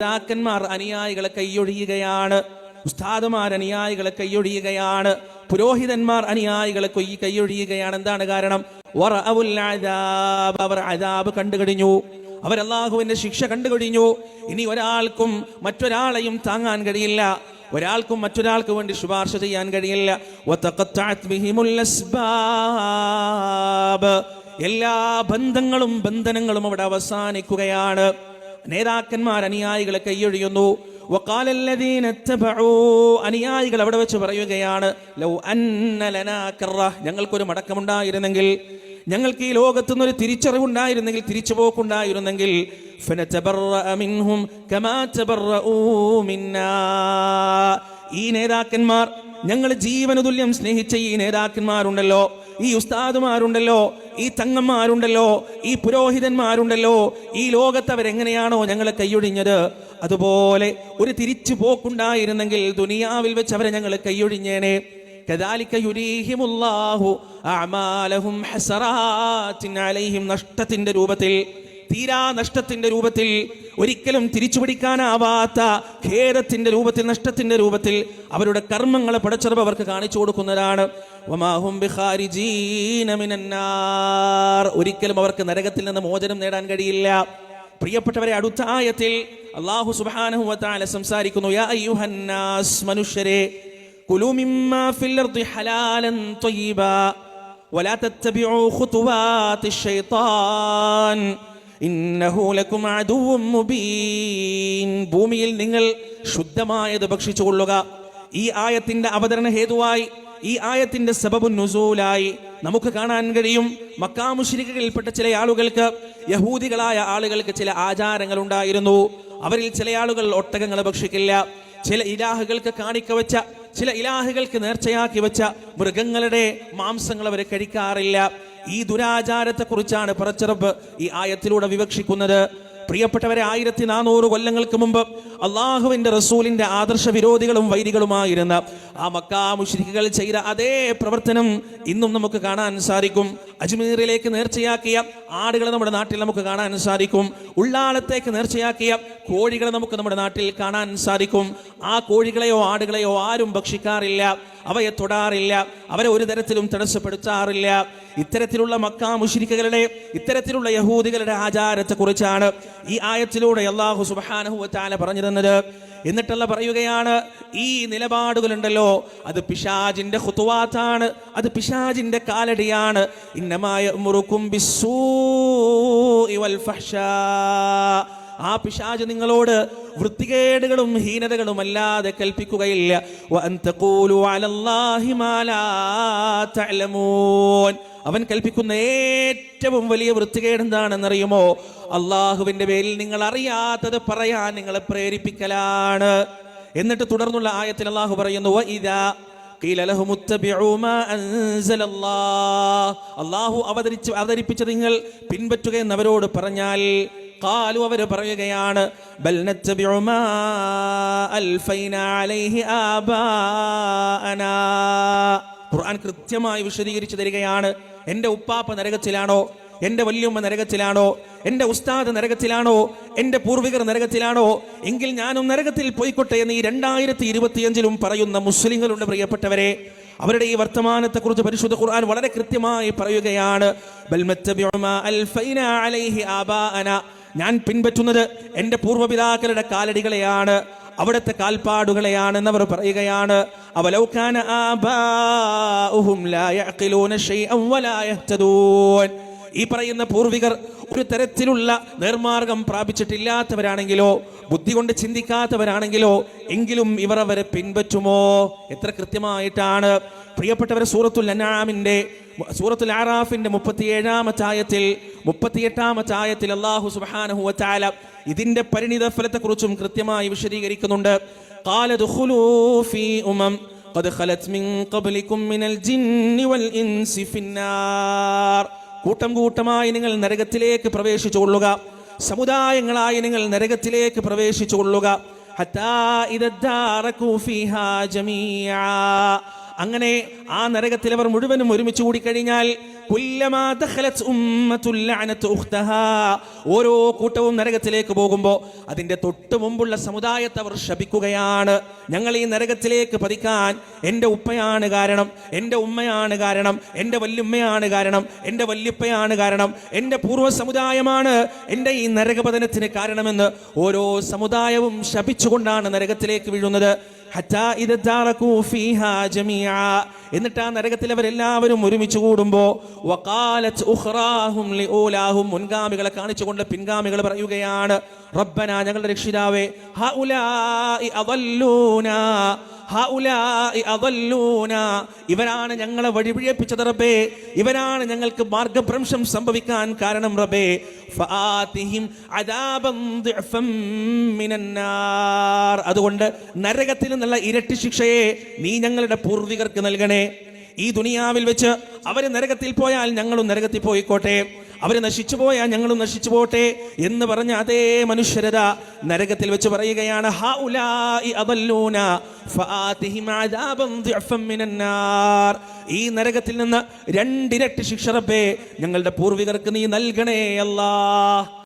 നേതാക്കന്മാർ അനുയായികളെ കൈയൊഴിയുകയാണ്, ഉസ്താദുമാർ അനുയായികളെ കൈയൊഴിയുകയാണ്, പുരോഹിതന്മാർ അനുയായികളെ കൈയൊഴിയുകയാണ്. എന്താണ് കാരണം? അവർ അദാബ് കണ്ടുകഴിഞ്ഞു, അവർ അല്ലാഹുവിന്റെ ശിക്ഷ കണ്ടുകഴിഞ്ഞു. ഇനി ഒരാൾക്കും മറ്റൊരാളെയും താങ്ങാൻ കഴിയില്ല, ഒരാൾക്കും മറ്റൊരാൾക്ക് വേണ്ടി ശുപാർശ ചെയ്യാൻ കഴിയില്ല. എല്ലാ ബന്ധനങ്ങളും അവിടെ അവസാനിക്കുകയാണ്. നേതാക്കന്മാർ അനുയായികളെ കൈയൊഴിയുന്നു. അനുയായികൾ അവിടെ വെച്ച് പറയുകയാണ്, ലൗ അന്ന ലനാ കറ, ഞങ്ങൾക്കൊരു മടക്കമുണ്ടായിരുന്നെങ്കിൽ, ഞങ്ങൾക്ക് ഈ ലോകത്തുനിന്നൊരു തിരിച്ചറിവുണ്ടായിരുന്നെങ്കിൽ, തിരിച്ചുപോക്കുണ്ടായിരുന്നെങ്കിൽ, മിൻഹും കമാ തബറഊ മിന്നാ, ഈ നേതാക്കന്മാർ, ഞങ്ങൾ ജീവന് തുല്യം സ്നേഹിച്ച ഈ നേതാക്കന്മാരുണ്ടല്ലോ, ഈ ഉസ്താദുമാരുണ്ടല്ലോ, ഈ തങ്ങന്മാരുണ്ടല്ലോ, ഈ പുരോഹിതന്മാരുണ്ടല്ലോ, ഈ ലോകത്ത് അവരെങ്ങനെയാണോ ഞങ്ങളെ കൈയൊഴിഞ്ഞത്, അതുപോലെ ഒരു തിരിച്ചു പോക്കുണ്ടായിരുന്നെങ്കിൽ ദുനിയാവിൽ വെച്ച് അവരെ ഞങ്ങൾ കൈയൊഴിഞ്ഞേനെ. കദാലിക യുരീഹിമുല്ലാഹു അഅമാലഹും ഹസറാത്തിൻ അലൈഹിം, നഷ്ടത്തിന്റെ രൂപത്തിൽ, തീരാ നഷ്ടത്തിന്റെ രൂപത്തിൽ, ഒരിക്കലും തിരിച്ചുപിടിക്കാനാവാത്ത ഖേദത്തിന്റെ രൂപത്തിൽ, നഷ്ടത്തിന്റെ രൂപത്തിൽ അവരുടെ കർമ്മങ്ങളെ പടച്ചറബ് അവർക്ക് കാണിച്ചു കൊടുക്കുന്നതാണ്. വമാഹും ബിഖാരിജീന മിനന്നാർ, ഒരിക്കലും അവർക്ക് നരകത്തിൽ നിന്ന് മോചനം നേടാൻ കഴിയില്ല. പ്രിയപ്പെട്ടവരെ, അടുത്ത ആയത്തിൽ അല്ലാഹു സുബ്ഹാനഹു വ തആല സംസാരിക്കുന്നു, യാ അയ്യുഹന്നാസ്, മനുഷ്യരെ, കുലൂ മിമ്മാ ഫിൽ അർദി ഹലാലൻ ത്വയ്യിബാ വലാ തത്തബിഉ ഖുതുവാതിശ് ശൈത്താൻ ഇന്നഹു ലക്കും അദുവ്വുൻ മുബീൻ. ഭൂമിയിൽ നിങ്ങൾ ശുദ്ധമായത് ഭക്ഷിച്ചു കൊള്ളുക. ഈ ആയത്തിന്റെ അവതരണ ഹേതുവായി, ഈ ആയത്തിന്റെ സബബുൻ നുസൂലായി നമുക്ക് കാണാൻ കഴിയും, മക്കാ മുശ്രിക്കുകളിൽപ്പെട്ട ചില ആളുകൾക്ക്, യഹൂദികളായ ആളുകൾക്ക് ചില ആചാരങ്ങൾ ഉണ്ടായിരുന്നു. അവരിൽ ചില ആളുകൾ ഒട്ടകങ്ങളെ ഭക്ഷിക്കില്ല, ചില ഇലാഹുകൾക്ക് കാണിക്ക വെച്ച, ചില ഇലാഹുകൾക്ക് നേർച്ചയാക്കി വെച്ച മൃഗങ്ങളുടെ മാംസങ്ങൾ അവർ കഴിക്കാറില്ല. ഈ ദുരാചാരത്തെ കുറിച്ചാണ് പടച്ചറബ് ഈ ആയത്തിലൂടെ വിവക്ഷിക്കുന്നത്. പ്രിയപ്പെട്ടവരെ, 1400 കൊല്ലങ്ങൾക്ക് മുമ്പ് അള്ളാഹുവിന്റെ റസൂലിന്റെ ആദർശ വിരോധികളും വൈരികളുമായിരുന്ന ആ മക്കാ മുശ്രിക്കുകൾ ചെയ്ത അതേ പ്രവർത്തനം ഇന്നും നമുക്ക് കാണാൻ സാധിക്കും. അജ്മീറിലേക്ക് നേർച്ചയാക്കിയ ആടുകളെ നമ്മുടെ നാട്ടിൽ നമുക്ക് കാണാൻ സാധിക്കും. ഉള്ളാളത്തേക്ക് നേർച്ചയാക്കിയ കോഴികളെ നമുക്ക് നമ്മുടെ നാട്ടിൽ കാണാൻ സാധിക്കും. ആ കോഴികളെയോ ആടുകളെയോ ആരും ഭക്ഷിക്കാറില്ല, അവയെ തൊടാറില്ല, അവരെ ഒരു തരത്തിലും തടസ്സപ്പെടുത്താറില്ല. ഇത്തരത്തിലുള്ള മക്കാ മുശ്രിക്കുകളുടെ, ഇത്തരത്തിലുള്ള യഹൂദികളുടെ ആചാരത്തെ കുറിച്ചാണ് ഈ ആയത്തിലൂടെ അല്ലാഹു സുബ്ഹാനഹു വ തആല പറഞ്ഞു തന്നത്. എന്നിട്ടല്ല പറയുകയാണ്, ഈ നിലപാടുകളുണ്ടല്ലോ, അത് പിശാചിന്റെ ഖുതുവാത്താണ്, അത് പിശാചിന്റെ കാലടിയാണ്. ഇന്നമാ യഅ്മുറുകും ബിസ്സൂഇ വൽ ഫഹ്ശാ, ആ പിശാച് നിങ്ങളോട് വൃത്തികേടുകളും ഹീനതകളും അല്ലാതെ കൽപ്പിക്കുകയില്ല. വഅൻ തഖൂലു അലല്ലാഹി മാ ലാ തഅലമൂൻ, അവൻ കൽപ്പിക്കുന്ന ഏറ്റവും വലിയ വൃത്തികേട് എന്താണെന്നറിയുമോ? അള്ളാഹുവിന്റെ പേരിൽ നിങ്ങൾ അറിയാത്തത് പറയാൻ നിങ്ങളെ പ്രേരിപ്പിക്കലാണ്. എന്നിട്ട് തുടർന്നുള്ള ആയത്തിൽ അള്ളാഹു പറയുന്നു, വഇദാ ഖീല ലഹും ഇത്തബിഉ മാ അൻസലല്ലാഹ്, അള്ളാഹു അവതരിപ്പിച്ചത് നിങ്ങൾ പിൻപറ്റുക എന്നവരോട് പറഞ്ഞാൽ, ഖാലു, അവർ പറയുകയാണ്, ബൽ നത്തബിഉ മാ അൽഫൈനാ അലൈഹി ആബാഅനാ. ഖുർആൻ കൃത്യമായി വിശദീകരിച്ചു തരികയാണ്, എൻ്റെ ഉപ്പാപ്പ നരകത്തിലാണോ, എൻ്റെ വല്യമ്മ നരകത്തിലാണോ, എൻ്റെ ഉസ്താദ് നരകത്തിലാണോ, എൻ്റെ പൂർവികർ നരകത്തിലാണോ, എങ്കിൽ ഞാനും നരകത്തിൽ പോയിക്കോട്ടെ എന്ന് ഈ 2025 പറയുന്ന മുസ്ലിങ്ങളുണ്ട്. പ്രിയപ്പെട്ടവരെ, അവരുടെ ഈ വർത്തമാനത്തെക്കുറിച്ച് പരിശുദ്ധ ഖുർആൻ വളരെ കൃത്യമായി പറയുകയാണ്, ബൽ നത്തബിഉ മാ അൽഫൈനാ അലൈഹി ആബാഅനാ, ഞാൻ പിൻപറ്റുന്നത് എൻ്റെ പൂർവ്വപിതാക്കളുടെ കാലടികളെയാണ്, അവിടുത്തെ കാൽപ്പാടുകളെയാണെന്ന് അവർ പറയുകയാണ്. അവലൗ കാന ആബാഉഹും ലാ യഅഖിലൂന ശൈഅൻ വലാ യഹ്തദൂൻ, ഈ പറയുന്ന പൂർവികർ ഒരു തരത്തിലുള്ള നേർമാർഗം പ്രാപിച്ചിട്ടില്ലാത്തവരാണെങ്കിലോ, ബുദ്ധി കൊണ്ട് ചിന്തിക്കാത്തവരാണെങ്കിലോ, എങ്കിലും ഇവർ അവരെ പിൻപറ്റുമോ? എത്ര കൃത്യമായിട്ടാണ് പ്രിയപ്പെട്ടവരെ. സൂറത്തുൽ അറാഫിന്റെ 37-ാമത്തെ ആയത്തിൽ, 38-ാമത്തെ ആയത്തിൽ അല്ലാഹു സുബ്ഹാനഹു വ തആല ഇതിന്റെ പരിണിത ഫലത്തെക്കുറിച്ചും കൃത്യമായി വിശദീകരിക്കുന്നുണ്ട്. ഖാല ദുഖുലൂ ഫീ ഉമം ഖദ് ഖലത് മിൻ ഖബ്ലികും മിനൽ ജിന്നി വൽ ഇൻസി ഫിന്നാർ, കൂട്ടം കൂട്ടമായി നിങ്ങൾ നരകത്തിലേക്ക് പ്രവേശിച്ചുകൊള്ളുക, സമുദായങ്ങളായി നിങ്ങൾ നരകത്തിലേക്ക് പ്രവേശിച്ചുകൊള്ളുക. ഹത്താ ഇദ ദാറകൂ ഫീഹാ ജമീഅ, അങ്ങനെ ആ നരകത്തിൽ അവർ മുഴുവനും ഒരുമിച്ച് കൂടിക്കഴിഞ്ഞാൽ കുല്ലമാ ദഖലത് ഉമ്മത്തുൽ ലഅനതു ഉഖ്തഹാ, ഓരോ കൂട്ടവും നരകത്തിലേക്ക് പോകുമ്പോൾ അതിന്റെ തൊട്ട് മുമ്പുള്ള സമുദായത്തെ അവർ ശപിക്കുകയാണ്. ഞങ്ങൾ ഈ നരകത്തിലേക്ക് പതിക്കാൻ എൻ്റെ ഉപ്പയാണ് കാരണം, എൻ്റെ ഉമ്മയാണ് കാരണം, എൻ്റെ വല്യുമ്മയാണ് കാരണം, എൻ്റെ വല്യുപ്പയാണ് കാരണം, എൻ്റെ പൂർവ്വ സമുദായമാണ് എൻ്റെ ഈ നരകപതനത്തിന് കാരണമെന്ന് ഓരോ സമുദായവും ശപിച്ചുകൊണ്ടാണ് നരകത്തിലേക്ക് വീഴുന്നത്. എന്നിട്ട് ആ നരകത്തിൽ അവരെല്ലാവരും ഒരുമിച്ച് കൂടുമ്പോ മുൻഗാമികളെ കാണിച്ചുകൊണ്ട് പിൻഗാമികൾ പറയുകയാണ്, റബ്ബനാ, ഞങ്ങളുടെ രക്ഷിതാവേ, ഇവരാണ് ഞങ്ങളെ വഴിപിഴപ്പിച്ചത് റബ്ബേ, ഇവരാണ് ഞങ്ങൾക്ക് മാർഗഭ്രംശം സംഭവിക്കാൻ കാരണം റബ്ബേ. അതുകൊണ്ട് നരകത്തിൽ നിന്നുള്ള ഇരട്ടി ശിക്ഷയെ നീ ഞങ്ങളുടെ പൂർവികർക്ക് നൽകണേ. ഈ ദുനിയാവിൽ വെച്ച് അവര് നരകത്തിൽ പോയാൽ ഞങ്ങളും നരകത്തിൽ പോയിക്കോട്ടെ, അവര് നശിച്ചു പോയാൽ ഞങ്ങളും നശിച്ചു പോട്ടെ എന്ന് പറഞ്ഞ അതേ മനുഷ്യരത നരകത്തിൽ വെച്ച് പറയുകയാണ്, ഈ നരകത്തിൽ നിന്ന് 2 ഇരട്ടി ശിക്ഷ റബ്ബേ ഞങ്ങളുടെ പൂർവികർക്ക് നീ നൽകണേ അല്ലാഹ്.